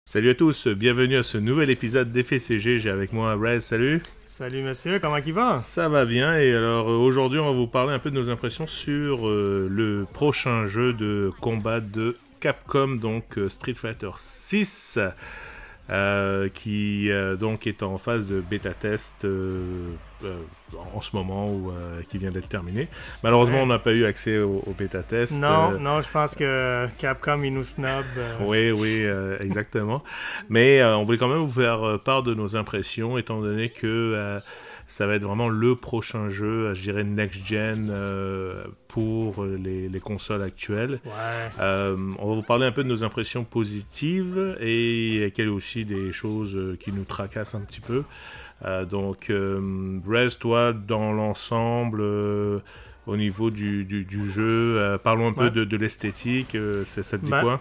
Salut à tous, bienvenue à ce nouvel épisode d'FCG. J'ai avec moi Rez, salut. Salut monsieur, comment il va? Ça va bien, et alors aujourd'hui on va vous parler un peu de nos impressions sur le prochain jeu de combat de Capcom, donc Street Fighter 6, qui donc est en phase de bêta test en ce moment, ou qui vient d'être terminé. Malheureusement, Ouais. on n'a pas eu accès au bêta test. Non, je pense que Capcom, il nous snob. Oui, exactement. Mais on voulait quand même vous faire part de nos impressions, étant donné que ça va être vraiment le prochain jeu, je dirais next-gen, pour les consoles actuelles. Ouais. On va vous parler un peu de nos impressions positives et quelles aussi des choses qui nous tracassent un petit peu. Donc, Rez, toi, dans l'ensemble, au niveau du jeu, parlons un peu Ouais. de l'esthétique, ça te dit Ben, quoi?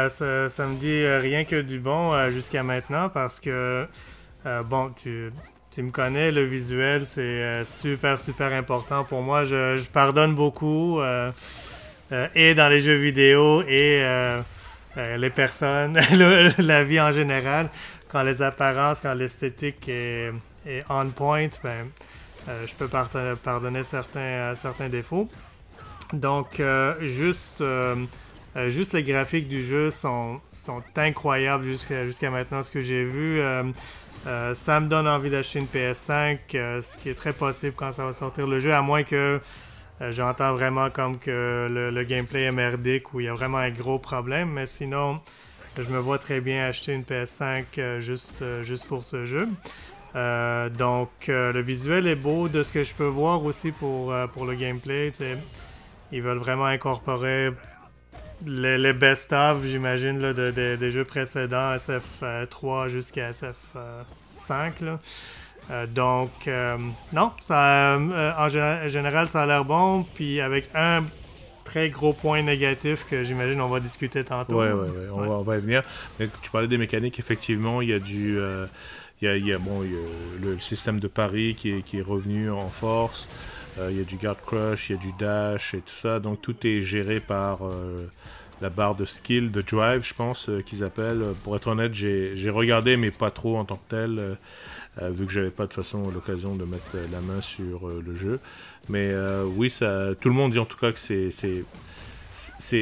ça me dit rien que du bon jusqu'à maintenant parce que, bon, tu me connais, le visuel, c'est super important pour moi. Je pardonne beaucoup, et dans les jeux vidéo et les personnes, la vie en général. Quand les apparences, quand l'esthétique est on point, ben, je peux pardonner certains défauts. Donc, juste les graphiques du jeu sont incroyables jusqu'à maintenant, ce que j'ai vu. Ça me donne envie d'acheter une PS5, ce qui est très possible quand ça va sortir le jeu, à moins que j'entends vraiment comme que le gameplay est merdique, où il y a vraiment un gros problème. Mais sinon, je me vois très bien acheter une PS5 juste pour ce jeu. Donc, le visuel est beau de ce que je peux voir aussi pour le gameplay. T'sais. Ils veulent vraiment incorporer les best-of, j'imagine, là, des jeux précédents, SF3 jusqu'à SF5. Là. Donc, non, en général, ça a l'air bon. Puis avec un très gros point négatif que j'imagine on va discuter tantôt. Ouais, on va y venir. Mais tu parlais des mécaniques, effectivement, il y a bon, il y a le système de pari qui est revenu en force. Il y a du guard crush, il y a du dash et tout ça. Donc tout est géré par la barre de skill, de drive, je pense, qu'ils appellent. Pour être honnête, j'ai regardé, mais pas trop en tant que tel, vu que j'avais pas de façon l'occasion de mettre la main sur le jeu. Mais oui, tout le monde dit en tout cas que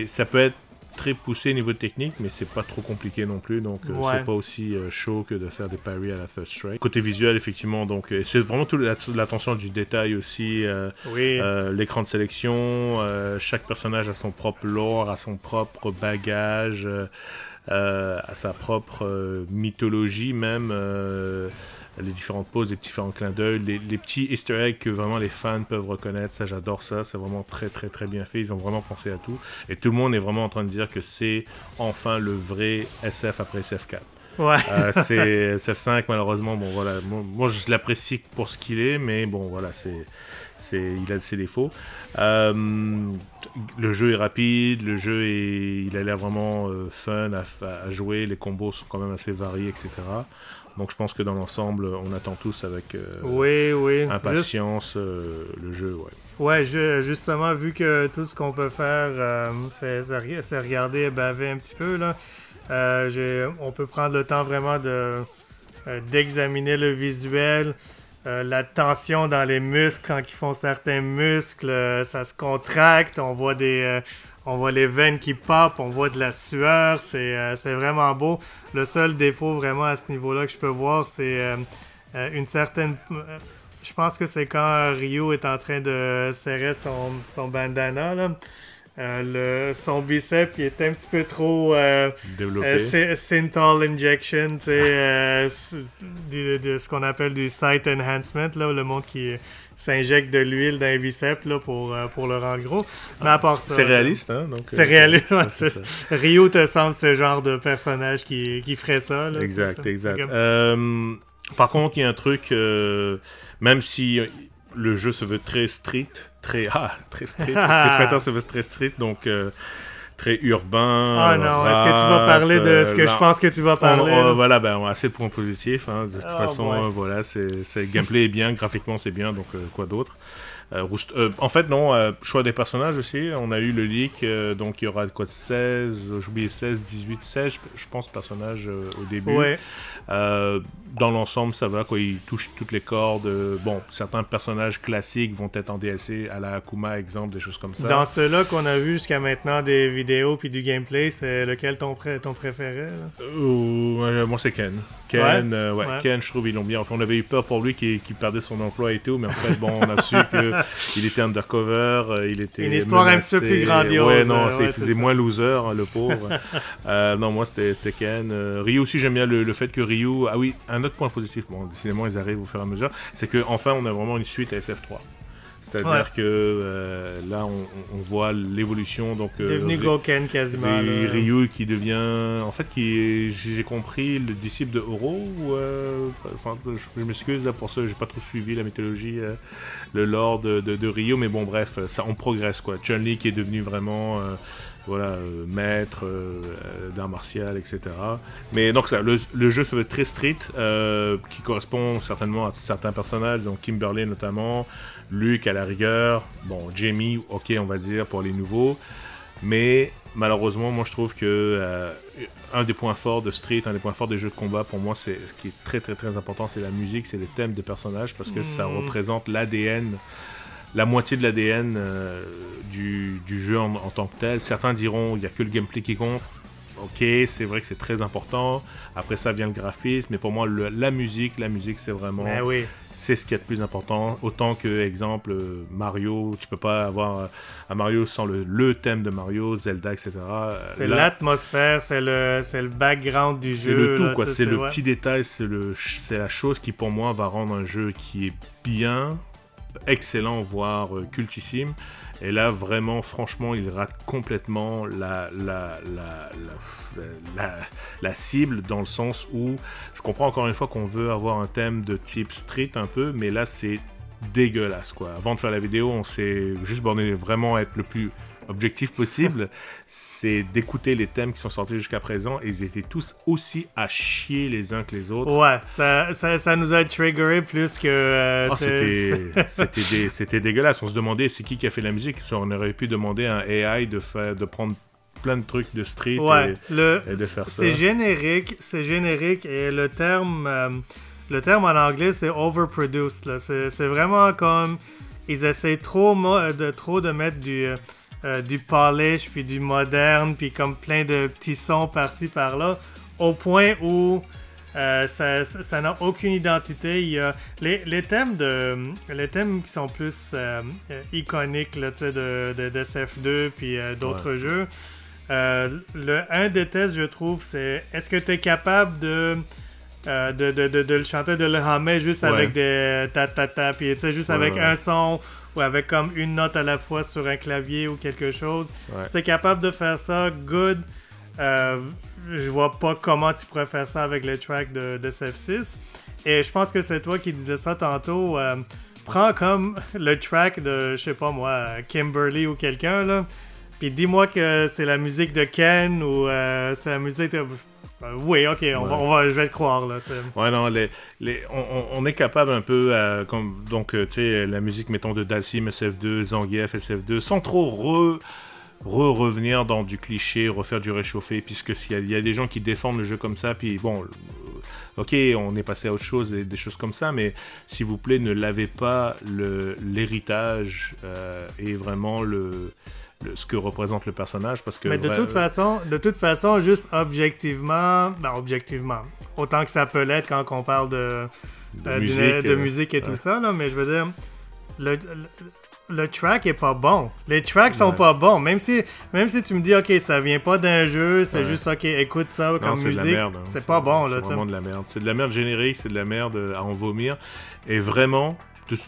ça peut être très poussé niveau technique, mais c'est pas trop compliqué non plus, donc Ouais. c'est pas aussi chaud que de faire des parries à la first strike. Côté visuel, effectivement, donc c'est vraiment toute l'attention du détail aussi, Oui. l'écran de sélection, chaque personnage a son propre lore, a son propre bagage, a sa propre mythologie même, les différentes poses, les différents clins d'œil, les petits easter eggs que vraiment les fans peuvent reconnaître. Ça, j'adore ça. C'est vraiment très bien fait. Ils ont vraiment pensé à tout. Et tout le monde est vraiment en train de dire que c'est enfin le vrai SF après SF4. Ouais. C'est SF5, malheureusement. Bon, voilà. Moi, je l'apprécie pour ce qu'il est, mais bon, voilà, il a ses défauts. Le jeu est rapide, il a l'air vraiment fun à jouer. Les combos sont quand même assez variés, etc. Donc je pense que dans l'ensemble, on attend tous avec Oui. impatience le jeu. Ouais. Ouais, justement, vu que tout ce qu'on peut faire, c'est regarder et baver un petit peu, là, on peut prendre le temps vraiment d'examiner le visuel, la tension dans les muscles quand ils font certains muscles, ça se contracte, on voit les veines qui pop, on voit de la sueur, c'est vraiment beau. Le seul défaut vraiment à ce niveau-là que je peux voir, c'est une certaine... je pense que c'est quand Ryu est en train de serrer son bandana, là. Son bicep il est un petit peu trop Développé. synthol injection, tu sais, de ce qu'on appelle du sight enhancement, là, le monde qui s'injecte de l'huile dans les biceps là, pour le rendre gros. Mais à part ça, C'est réaliste, hein? Donc, c'est réaliste. Ouais, c'est ça. Ryu te semble ce genre de personnage qui ferait ça. Là, Exact. Comme... Par contre, il y a un truc, même si le jeu se veut très street, très street Fighter se veut très street, donc très urbain. Ah non, est-ce que tu vas parler de ce que je pense que tu vas parler? Voilà, on a assez de points positifs. Hein. De toute façon, voilà, le gameplay est bien, graphiquement c'est bien, donc quoi d'autre. En fait, non, choix des personnages aussi. On a eu le leak, donc il y aura quoi de 16, j'ai oublié 16, 18, 16, je pense, personnages au début. Ouais. Dans l'ensemble, ça va, quoi. Ils touchent toutes les cordes. Bon, certains personnages classiques vont être en DLC, à la Akuma, exemple, des choses comme ça. Dans ceux-là qu'on a vu jusqu'à maintenant, des vidéos puis du gameplay, c'est lequel ton préféré? Moi, c'est Ken. Ken, Ouais. Ken, je trouve, ils l'ont bien. Enfin, on avait eu peur pour lui qu'il perdait son emploi et tout, mais en fait, bon, on a su qu'il était undercover, il était une histoire menacé. un petit peu plus grandiose. Ouais, non, ouais, il faisait moins loser, hein, le pauvre. Non, moi, c'était Ken. Ryu aussi, j'aime bien le fait que Ryu... Ah oui, un autre point positif, bon, décidément, ils arrivent au fur et à mesure, c'est qu'enfin, on a vraiment une suite à SF3. C'est-à-dire que là, on voit l'évolution. Donc, devenu Goken quasiment. Ryu qui devient, en fait, j'ai compris, le disciple de Oro. Enfin, je m'excuse là pour ça, j'ai pas trop suivi la mythologie, le lore de Ryu, mais bon, bref, ça, on progresse quoi. Chun-Li qui est devenu vraiment. Maître d'art martial, etc. Mais donc ça, le jeu ça va être très street, qui correspond certainement à certains personnages, donc Kimberly notamment, Luke à la rigueur, bon Jamie, ok on va dire pour les nouveaux, mais malheureusement moi je trouve que un des points forts de Street, un des points forts des jeux de combat pour moi, c'est ce qui est très très très important, c'est la musique, c'est les thèmes des personnages, parce que ça représente l'ADN. La moitié de l'ADN du jeu en tant que tel. Certains diront il n'y a que le gameplay qui compte. Ok, c'est vrai que c'est très important. Après ça vient le graphisme, mais pour moi la musique c'est vraiment, c'est ce qui est le plus important. Autant que exemple Mario, tu peux pas avoir un Mario sans le thème de Mario, Zelda, etc. C'est l'atmosphère, c'est le background du jeu. C'est le tout là, quoi. C'est le petit détail, c'est la chose qui pour moi va rendre un jeu qui est bien, excellent, voire cultissime. Et là, vraiment, franchement, il rate complètement la cible, dans le sens où je comprends encore une fois qu'on veut avoir un thème de type street un peu, mais là, c'est dégueulasse, quoi. Avant de faire la vidéo, on s'est juste borné vraiment à être le plus objectif possible, c'est d'écouter les thèmes qui sont sortis jusqu'à présent, et ils étaient tous aussi à chier les uns que les autres. Ouais, ça nous a triggeré plus que... C'était dégueulasse. On se demandait c'est qui a fait la musique. On aurait pu demander à un AI de prendre plein de trucs de street et de faire ça. C'est générique, et le terme en anglais c'est overproduced. Là. C'est vraiment comme... Ils essaient trop de mettre du polish, puis du moderne, puis comme plein de petits sons par-ci, par-là, au point où ça n'a aucune identité. Il y a les thèmes qui sont plus iconiques là, de SF2 puis d'autres jeux. Un des tests, je trouve, c'est est-ce que tu es capable de le chanter, de le hummer juste avec des ta-ta-ta, puis tu sais, juste avec un son ou avec comme une note à la fois sur un clavier ou quelque chose. Si t'es capable de faire ça, good. Je vois pas comment tu pourrais faire ça avec les tracks de SF6. Et je pense que c'est toi qui disais ça tantôt. Prends comme le track de, je sais pas moi, Kimberly ou quelqu'un, là, puis dis-moi que c'est la musique de Ken ou c'est la musique de... oui, ok, je vais te croire là. T'sais. Ouais, non, on est capable un peu, donc tu sais, la musique mettons de Dalsim SF2, Zangief SF2, sans trop revenir dans du cliché, refaire du réchauffé, puisque s'il y a des gens qui défendent le jeu comme ça, puis bon, ok, on est passé à autre chose, des choses comme ça, mais s'il vous plaît, ne lavez pas l'héritage et vraiment ce que représente le personnage, parce que... Mais de toute façon, juste objectivement, autant que ça peut l'être quand on parle de musique et tout ça, là, mais je veux dire, le track est pas bon. Les tracks sont pas bons. Même si tu me dis, ok, ça vient pas d'un jeu, c'est juste, ok, écoute ça comme musique. C'est de la merde. Hein. C'est pas bon, là. C'est vraiment de la merde. C'est de la merde générique, c'est de la merde à en vomir. Et vraiment,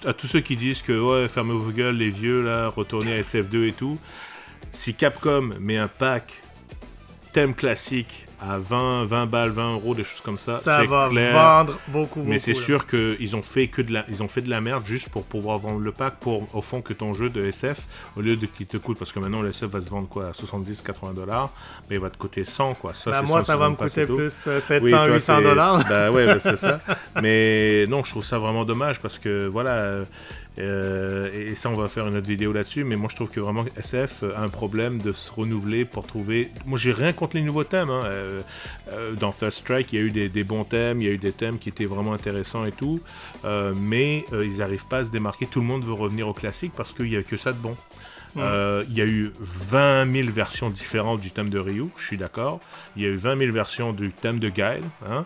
à tous ceux qui disent que, fermez vos gueules, les vieux, là, retournez à SF2 et tout, si Capcom met un pack thème classique à 20 balles, 20 euros, des choses comme ça, ça va vendre beaucoup. Mais c'est sûr qu'ils ont fait de la merde juste pour pouvoir vendre le pack, pour au fond que ton jeu de SF, au lieu de qu'il te coûte, parce que maintenant le SF va se vendre quoi, à 70-80$, mais il va te coûter 100 quoi. Ça, moi ça va me coûter plus 700-800$. Bah ouais, c'est ça. Mais non, je trouve ça vraiment dommage, parce que voilà, Et ça, on va faire une autre vidéo là-dessus. Mais moi, je trouve que vraiment SF a un problème de se renouveler pour trouver... Moi, j'ai rien contre les nouveaux thèmes. Hein. Dans Third Strike, il y a eu des bons thèmes, il y a eu des thèmes qui étaient vraiment intéressants et tout. Mais ils n'arrivent pas à se démarquer. Tout le monde veut revenir au classique parce qu'il n'y a que ça de bon. Il y a eu 20 000 versions différentes du thème de Ryu, je suis d'accord. Il y a eu 20 000 versions du thème de Guile. Hein.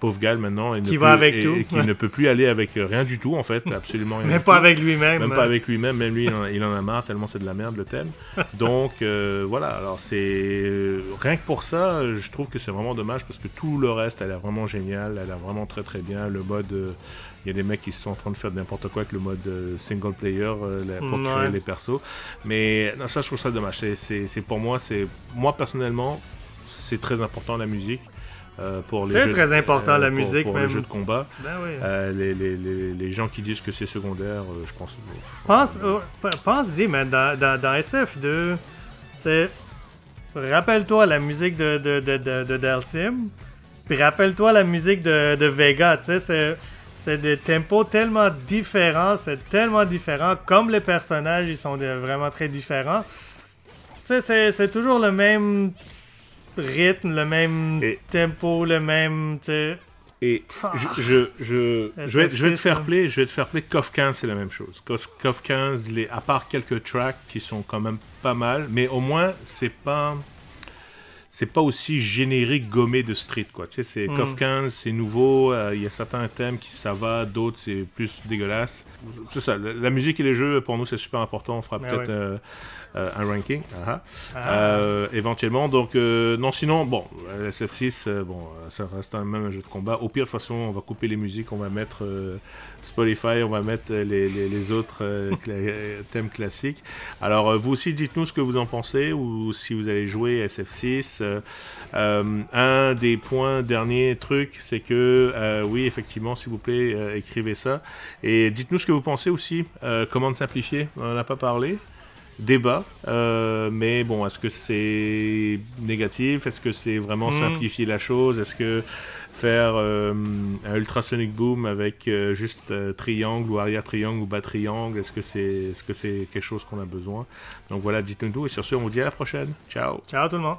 Pauvre Guile, maintenant, qui va avec tout. Qui ne peut plus aller avec rien du tout, en fait, absolument rien. Même pas avec lui-même. Même pas avec lui-même, même lui, il en a marre tellement c'est de la merde, le thème. Donc, voilà, alors c'est... rien que pour ça, je trouve que c'est vraiment dommage, parce que tout le reste, elle est vraiment géniale, elle est vraiment très très bien. Le mode... il y a des mecs qui sont en train de faire n'importe quoi avec le mode single player pour créer les persos. Mais non, ça, je trouve ça dommage. C'est pour moi, moi personnellement, c'est très important la musique. C'est très important la musique, pour même. les jeux de combat. Ben oui. Les gens qui disent que c'est secondaire, je pense. Pense-y, mais dans SF2, rappelle-toi la musique de Deltim, puis rappelle-toi la musique de Vega. C'est des tempos tellement différents, comme les personnages, ils sont vraiment très différents. C'est toujours le même rythme, le même tempo, le même, Et je vais te faire play, KOF 15 c'est la même chose. KOF 15, à part quelques tracks qui sont quand même pas mal, mais au moins c'est pas aussi générique gommé de street, quoi. Tu sais, c'est KOF 15, c'est nouveau, il y a certains thèmes qui ça va, d'autres c'est plus dégueulasse. C'est ça, la musique et les jeux pour nous c'est super important, on fera peut-être un ranking, éventuellement. Donc non, sinon bon, SF6, ça reste même un jeu de combat. Au pire de toute façon, on va couper les musiques, on va mettre Spotify, on va mettre les autres thèmes classiques. Alors vous aussi dites-nous ce que vous en pensez, ou si vous allez jouer SF6. Un des derniers trucs, c'est que oui, effectivement, s'il vous plaît, écrivez ça et dites-nous ce que vous pensez aussi. Comment simplifier, on n'en a pas parlé. Débat, mais bon, est-ce que c'est négatif? Est-ce que c'est vraiment simplifier la chose? Est-ce que faire un ultrasonic boom avec juste triangle ou arrière triangle ou bas triangle, est-ce que c'est quelque chose qu'on a besoin? Donc voilà, dites-nous tout, et sur ce, on vous dit à la prochaine. Ciao! Ciao tout le monde!